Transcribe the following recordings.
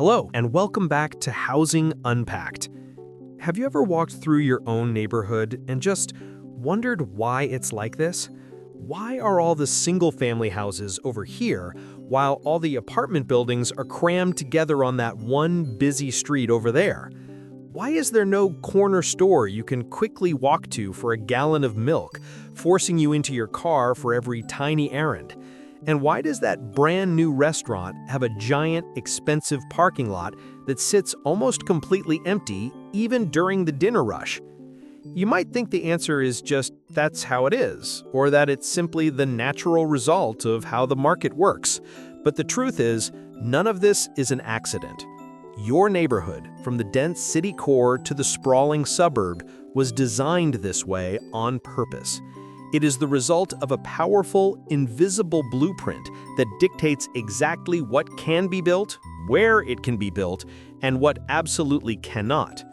Hello, and welcome back to Housing Unpacked. Have you ever walked through your own neighborhood and just wondered why it's like this? Why are all the single-family houses over here while all the apartment buildings are crammed together on that one busy street over there? Why is there no corner store you can quickly walk to for a gallon of milk, forcing you into your car for every tiny errand? And why does that brand new restaurant have a giant, expensive parking lot that sits almost completely empty even during the dinner rush? You might think the answer is just that's how it is, or that it's simply the natural result of how the market works. But the truth is, none of this is an accident. Your neighborhood, from the dense city core to the sprawling suburb, was designed this way on purpose. It is the result of a powerful, invisible blueprint that dictates exactly what can be built, where it can be built, and what absolutely cannot.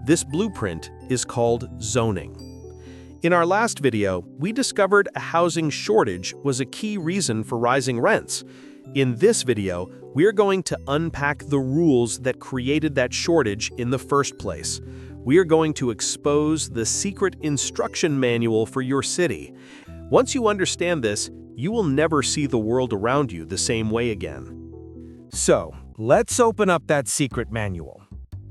This blueprint is called zoning. In our last video, we discovered a housing shortage was a key reason for rising rents. In this video, we're going to unpack the rules that created that shortage in the first place. We are going to expose the secret instruction manual for your city. Once you understand this, you will never see the world around you the same way again. So, let's open up that secret manual.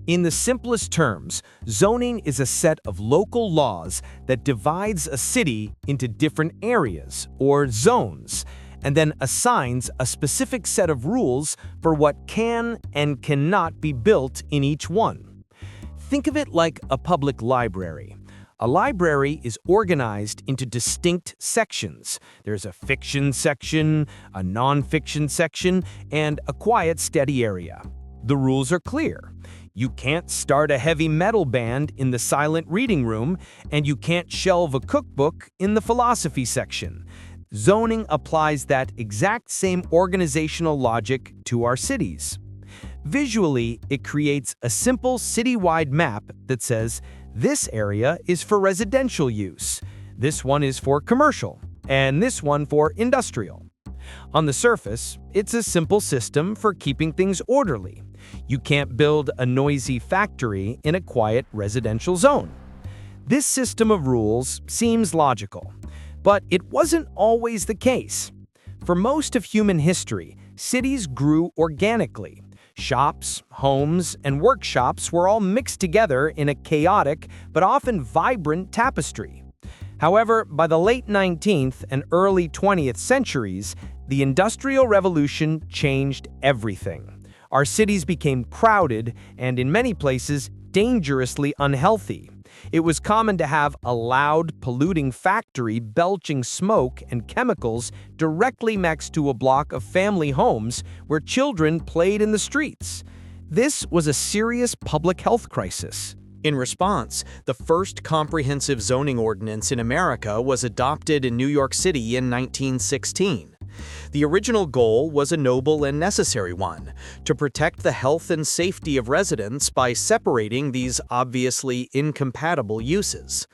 In the simplest terms, zoning is a set of local laws that divides a city into different areas, or zones, and then assigns a specific set of rules for what can and cannot be built in each one. Think of it like a public library. A library is organized into distinct sections. There's a fiction section, a nonfiction section, and a quiet, steady area. The rules are clear. You can't start a heavy metal band in the silent reading room, and you can't shelve a cookbook in the philosophy section. Zoning applies that exact same organizational logic to our cities. Visually, it creates a simple citywide map that says, this area is for residential use, this one is for commercial, and this one for industrial. On the surface, it's a simple system for keeping things orderly. You can't build a noisy factory in a quiet residential zone. This system of rules seems logical, but it wasn't always the case. For most of human history, cities grew organically. Shops, homes, and workshops were all mixed together in a chaotic but often vibrant tapestry. However, by the late 19th and early 20th centuries, the Industrial Revolution changed everything. Our cities became crowded and, in many places, dangerously unhealthy. It was common to have a loud, polluting factory belching smoke and chemicals directly next to a block of family homes where children played in the streets. This was a serious public health crisis. In response, the first comprehensive zoning ordinance in America was adopted in New York City in 1916. The original goal was a noble and necessary one, to protect the health and safety of residents by separating these obviously incompatible uses.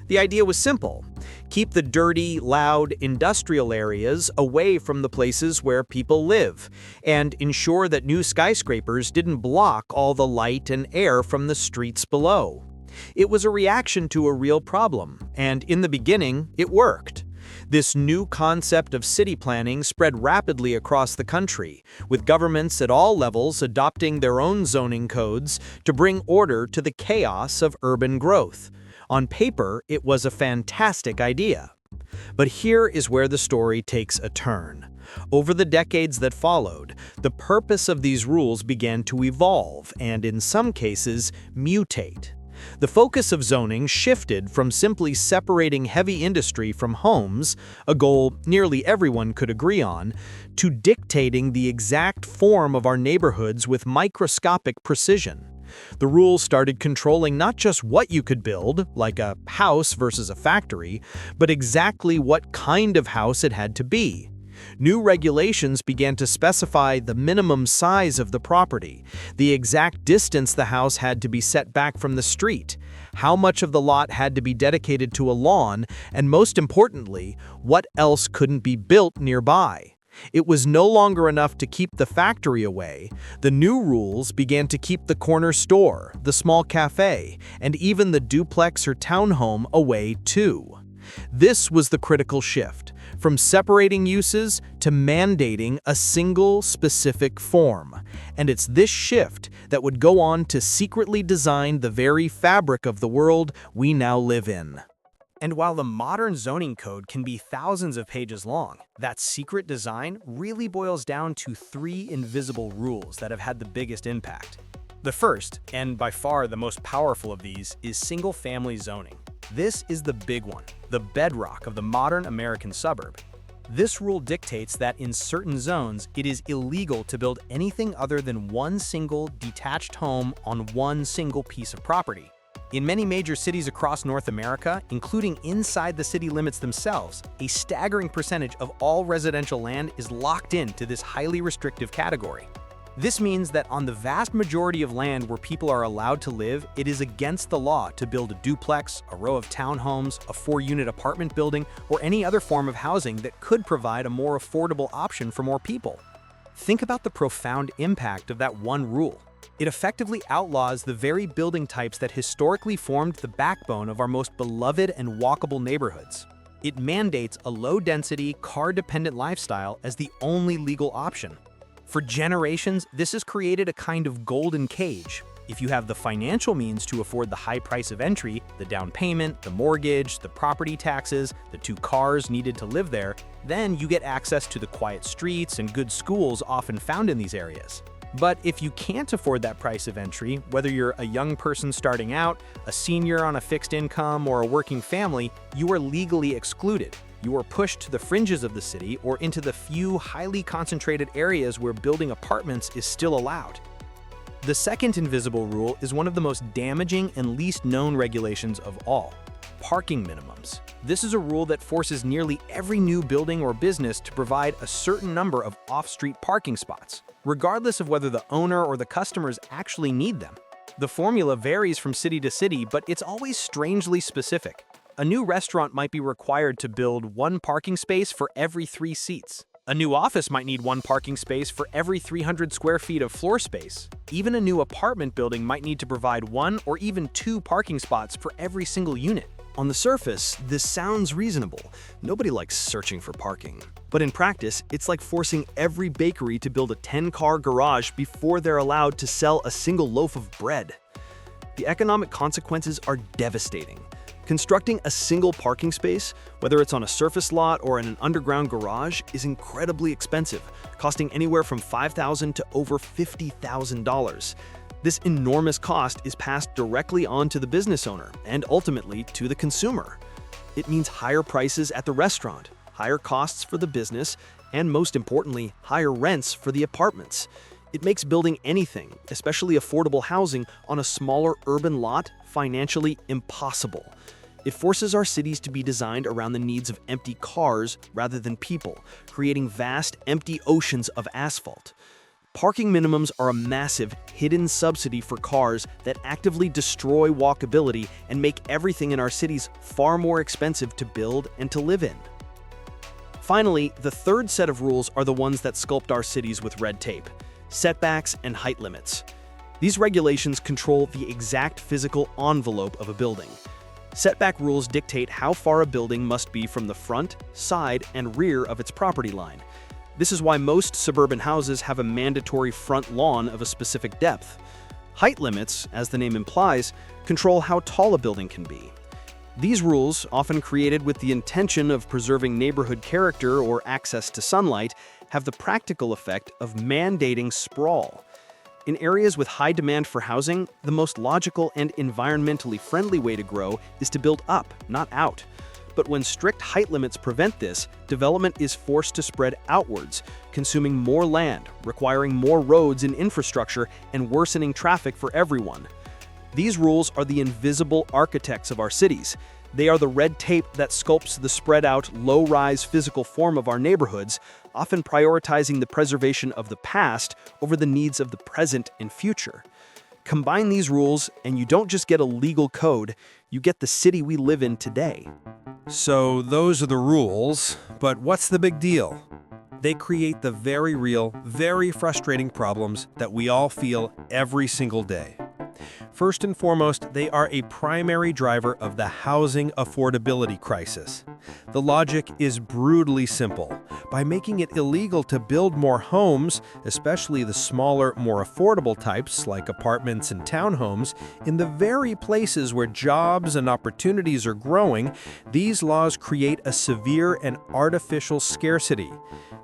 The idea was simple: keep the dirty, loud, industrial areas away from the places where people live, and ensure that new skyscrapers didn't block all the light and air from the streets below. It was a reaction to a real problem, and in the beginning, it worked. This new concept of city planning spread rapidly across the country, with governments at all levels adopting their own zoning codes to bring order to the chaos of urban growth. On paper, it was a fantastic idea. But here is where the story takes a turn. Over the decades that followed, the purpose of these rules began to evolve and, in some cases, mutate. The focus of zoning shifted from simply separating heavy industry from homes, a goal nearly everyone could agree on, to dictating the exact form of our neighborhoods with microscopic precision. The rules started controlling not just what you could build, like a house versus a factory, but exactly what kind of house it had to be. New regulations began to specify the minimum size of the property, the exact distance the house had to be set back from the street, how much of the lot had to be dedicated to a lawn, and most importantly, what else couldn't be built nearby. It was no longer enough to keep the factory away. The new rules began to keep the corner store, the small cafe, and even the duplex or townhome away too. This was the critical shift, from separating uses to mandating a single specific form. And it's this shift that would go on to secretly design the very fabric of the world we now live in. And while the modern zoning code can be thousands of pages long, that secret design really boils down to 3 invisible rules that have had the biggest impact. The first, and by far the most powerful of these, is single-family zoning. This is the big one, the bedrock of the modern American suburb. This rule dictates that in certain zones, it is illegal to build anything other than one single detached home on one single piece of property. In many major cities across North America, including inside the city limits themselves, a staggering percentage of all residential land is locked into this highly restrictive category. This means that on the vast majority of land where people are allowed to live, it is against the law to build a duplex, a row of townhomes, a 4-unit apartment building, or any other form of housing that could provide a more affordable option for more people. Think about the profound impact of that one rule. It effectively outlaws the very building types that historically formed the backbone of our most beloved and walkable neighborhoods. It mandates a low-density, car-dependent lifestyle as the only legal option. For generations, this has created a kind of golden cage. If you have the financial means to afford the high price of entry, the down payment, the mortgage, the property taxes, the 2 cars needed to live there, then you get access to the quiet streets and good schools often found in these areas. But if you can't afford that price of entry, whether you're a young person starting out, a senior on a fixed income, or a working family, you are legally excluded. You are pushed to the fringes of the city or into the few highly concentrated areas where building apartments is still allowed. The second invisible rule is one of the most damaging and least known regulations of all: parking minimums. This is a rule that forces nearly every new building or business to provide a certain number of off-street parking spots, regardless of whether the owner or the customers actually need them. The formula varies from city to city, but it's always strangely specific. A new restaurant might be required to build 1 parking space for every 3 seats. A new office might need 1 parking space for every 300 square feet of floor space. Even a new apartment building might need to provide 1 or even 2 parking spots for every single unit. On the surface, this sounds reasonable. Nobody likes searching for parking. But in practice, it's like forcing every bakery to build a 10-car garage before they're allowed to sell a single loaf of bread. The economic consequences are devastating. Constructing a single parking space, whether it's on a surface lot or in an underground garage, is incredibly expensive, costing anywhere from $5,000 to over $50,000. This enormous cost is passed directly on to the business owner and ultimately to the consumer. It means higher prices at the restaurant, higher costs for the business, and most importantly, higher rents for the apartments. It makes building anything, especially affordable housing, on a smaller urban lot financially impossible. It forces our cities to be designed around the needs of empty cars rather than people, creating vast, empty oceans of asphalt. Parking minimums are a massive, hidden subsidy for cars that actively destroy walkability and make everything in our cities far more expensive to build and to live in. Finally, the third set of rules are the ones that sculpt our cities with red tape: setbacks and height limits. These regulations control the exact physical envelope of a building. Setback rules dictate how far a building must be from the front, side, and rear of its property line. This is why most suburban houses have a mandatory front lawn of a specific depth. Height limits, as the name implies, control how tall a building can be. These rules, often created with the intention of preserving neighborhood character or access to sunlight, have the practical effect of mandating sprawl. In areas with high demand for housing, the most logical and environmentally friendly way to grow is to build up, not out. But when strict height limits prevent this, development is forced to spread outwards, consuming more land, requiring more roads and infrastructure, and worsening traffic for everyone. These rules are the invisible architects of our cities. They are the red tape that sculpts the spread-out, low-rise physical form of our neighborhoods, often prioritizing the preservation of the past over the needs of the present and future. Combine these rules, and you don't just get a legal code, you get the city we live in today. So those are the rules, but what's the big deal? They create the very real, very frustrating problems that we all feel every single day. First and foremost, they are a primary driver of the housing affordability crisis. The logic is brutally simple. By making it illegal to build more homes, especially the smaller, more affordable types like apartments and townhomes, in the very places where jobs and opportunities are growing, these laws create a severe and artificial scarcity.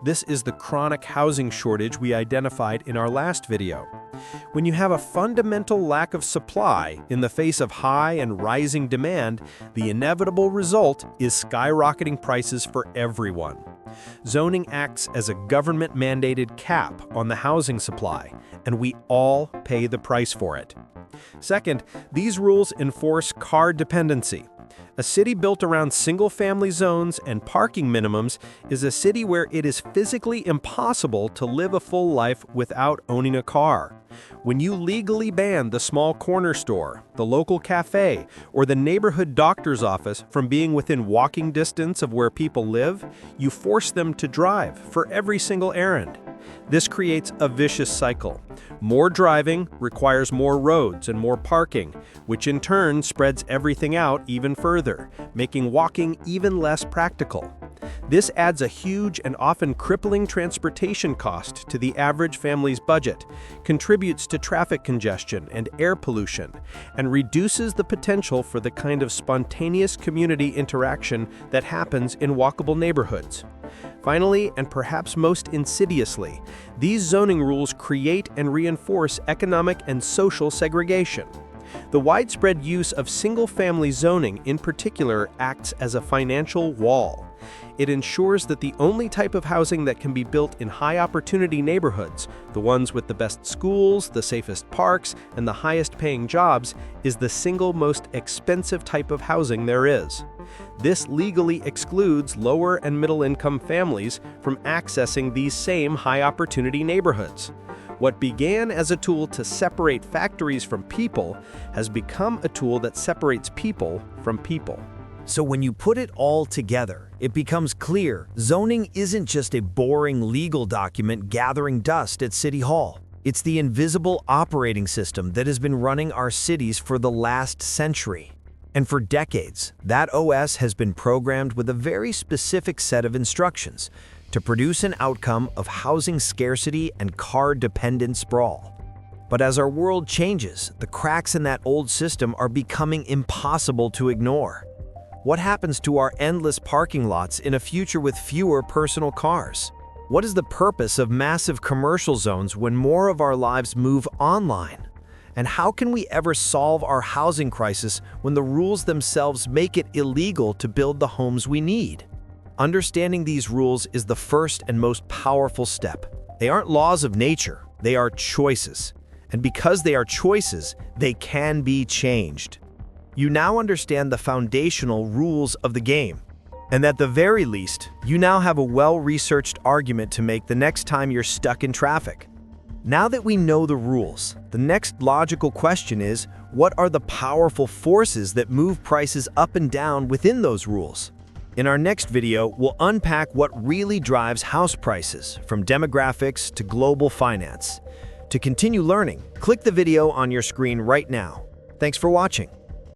This is the chronic housing shortage we identified in our last video. When you have a fundamental lack of supply in the face of high and rising demand, the inevitable result is skyrocketing prices for everyone. Zoning acts as a government-mandated cap on the housing supply, and we all pay the price for it. Second, these rules enforce car dependency. A city built around single-family zones and parking minimums is a city where it is physically impossible to live a full life without owning a car. When you legally ban the small corner store, the local cafe, or the neighborhood doctor's office from being within walking distance of where people live, you force them to drive for every single errand. This creates a vicious cycle. More driving requires more roads and more parking, which in turn spreads everything out even further, making walking even less practical. This adds a huge and often crippling transportation cost to the average family's budget, contributes to traffic congestion and air pollution, and reduces the potential for the kind of spontaneous community interaction that happens in walkable neighborhoods. Finally, and perhaps most insidiously, these zoning rules create and reinforce economic and social segregation. The widespread use of single-family zoning in particular acts as a financial wall. It ensures that the only type of housing that can be built in high-opportunity neighborhoods, the ones with the best schools, the safest parks, and the highest-paying jobs, is the single most expensive type of housing there is. This legally excludes lower and middle-income families from accessing these same high-opportunity neighborhoods. What began as a tool to separate factories from people has become a tool that separates people from people. So when you put it all together, it becomes clear zoning isn't just a boring legal document gathering dust at City Hall. It's the invisible operating system that has been running our cities for the last century. And for decades, that OS has been programmed with a very specific set of instructions to produce an outcome of housing scarcity and car-dependent sprawl. But as our world changes, the cracks in that old system are becoming impossible to ignore. What happens to our endless parking lots in a future with fewer personal cars? What is the purpose of massive commercial zones when more of our lives move online? And how can we ever solve our housing crisis when the rules themselves make it illegal to build the homes we need? Understanding these rules is the first and most powerful step. They aren't laws of nature, they are choices. And because they are choices, they can be changed. You now understand the foundational rules of the game. And at the very least, you now have a well-researched argument to make the next time you're stuck in traffic. Now that we know the rules, the next logical question is, what are the powerful forces that move prices up and down within those rules? In our next video, we'll unpack what really drives house prices, from demographics to global finance. To continue learning, click the video on your screen right now. Thanks for watching.